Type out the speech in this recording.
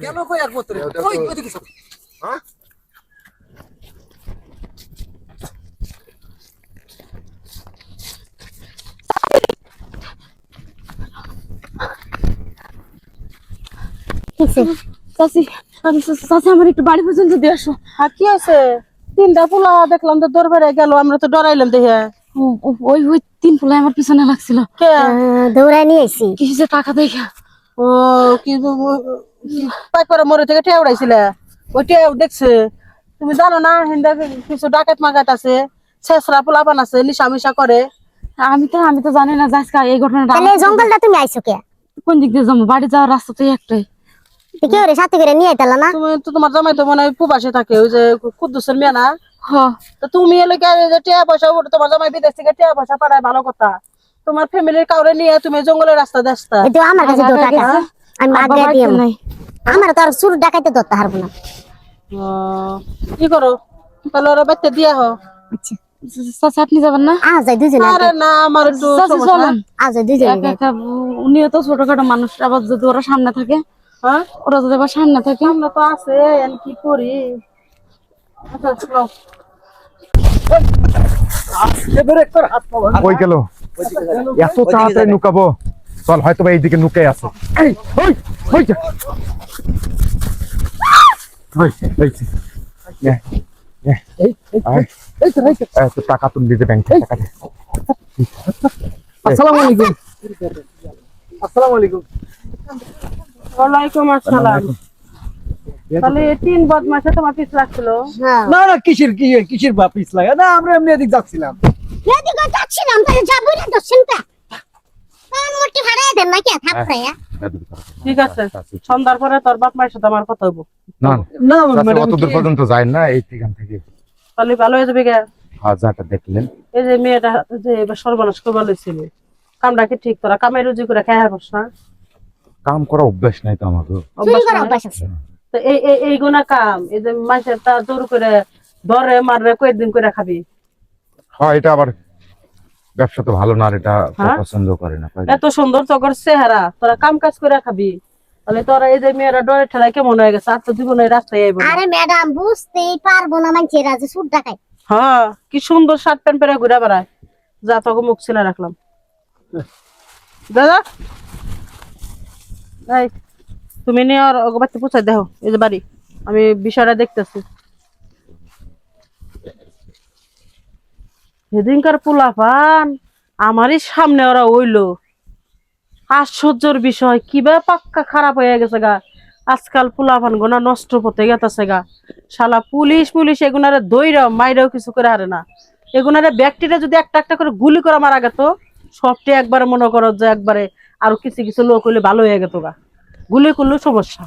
কেন কই আর পত্রে কই কই দেখিস হ্যাঁ চাচি চাচি আমার একটু বাড়ি পর্যন্ত দিয়ে আসো। হ্যাঁ কি আছে? তিনটা পোলা দেখলাম তো দরবারে গেল, আমরা তো ডরাইলাম দেখে। ওই ওই তিন পোলা আমার পিছনে লাগছিল, দৌড়ায় নিয়ে আইছি। কিছু যে টাকা দেখা। ও কি পাই করে মরে থেকে টেয়া উড়াইছিলে, ওই টেয়া দেখছে। তুমি জানো না হিন্দা কিছু ডাকাত মাগাত আছে, ছেসরা পোলাপান আছে, নিশা মিশা করে। আমি তো জানি না আজকে এই ঘটনাটা। তাহলে জঙ্গলটা তুমি আইছো কে? কোন দিক দিয়ে যাবো? বাড়ি যাওয়ার রাস্তা তো একটাই। কি ওরে সাথে করে নিয়ে আইতালা না? তুমি তো তোমার জামাই তো মনে হয় প্রবাসে থাকে, ওই যে কুদ্দুসের মেয়ে না? হ্যাঁ। তো তুমি এলে টিয়া পয়সা তোমার জামাই বিদেশ থেকে টিয়া পয়সা পাঠায়, ভালো কথা। তোমার ফ্যামিলির কাউরে নিয়ে তুমি জঙ্গলের রাস্তা দেখতা। এই তো আমার কাছে 2 টাকা আমি আগে দিই। আমার তো আর সুর ডাকাইতে ধরতে পারবো না। কি করো তাহলে ওরা বেতে দিয়া হো। আচ্ছা চাচা আপনি যাবেন না? যাই দুজনে। আরে না আমার একটু চলেন। যাই দুজনে। উনিও তো ছোটখাটো মানুষ, আবার যদি ওরা সামনে থাকে। হ্যাঁ ওরা যদি আবার সামনে থাকে। আমরা তো আছে কি করি। কই গেল? এত তাড়াতাড়ি নুকাবো? চল, হয়তো বা এইদিকে নুকে আছে। টাকা তুমি দিতে ব্যাংক টাকা। আসসালামু আলাইকুম। আসসালামু আলাইকুম। ওয়ালাইকুম আসসালাম। তাহলে 3 বদমাশে তোমার পিছ লাগছিল? না না কিসের বাপিস লাগে না, আমরা এমনি এদিক যাচ্ছিলাম। এদিকে যাচ্ছিলাম, তাহলে যাবো না তো চিন্তা। মোটি ভাড়া দেন না কে থাপড়ায়া? ঠিক আছে, সন্ধ্যার পরে তোর বাপ মায়ের সাথে আমার কথা হইব। না না না, ম্যাডাম অত দূর পর্যন্ত যায় না, এই ঠিকান থেকে। তাহলে ভালো হয়ে যাবে গে। হাজারটা দেখলেন, এই যে মেয়েটা যে এবার সর্বনাশ করবার লইছিল, কামটা কি ঠিক? তোরা কামে রুজি করে খাই হারবস না? কাম করা অভ্যাস নাই তো আমাকে। চুরি করা অভ্যাস আছে। তো এই গুণা কাম, এই যে মাছের তা জোর করে ধরে মারবে, কয়েকদিন করে খাবি। হ্যাঁ, এটা আবার ব্যবসা তো ভালো না, আর এটা পছন্দ করে না। এত সুন্দর তোর চেহারা, তোরা কাম কাজ করে খাবি। তাহলে তোরা এই যে মেয়েরা ডরে ঠেলায় কেমন হয়ে গেছে, আর তো জীবনে রাস্তায় আইব। আরে ম্যাডাম বুঝতেই পারবো না, মানুষেরা যে সুর ডাকায়। হ্যাঁ, কি সুন্দর শার্ট প্যান্ট পরে ঘুরে বেড়ায়। যা তোকে মুখ ছিলা রাখলাম। দাদা এই তুমি নিয়ে আর বাড়িতে পৌঁছাই দেখো, এই যে বাড়ি, আমি বিষয়টা দেখতেছি। সেদিনকার পোলাপান আমারই সামনে ওরা হইলো, আশ্চর্যের বিষয়। কিভাবে পাক্কা খারাপ হয়ে গেছে গা। আজকাল পোলাপান গোনা নষ্ট হতে গেছে গা। শালা পুলিশ এগুনারে দইরাও মাইরাও কিছু করে হারে না। এগুনারে ব্যক্তিটা যদি একটা একটা করে গুলি করে মারা গেত, সবটি একবারে মনে করো যে একবারে আরো কিছু লোক হইলে ভালো হয়ে গেত গা। গুলি করলেও সমস্যা।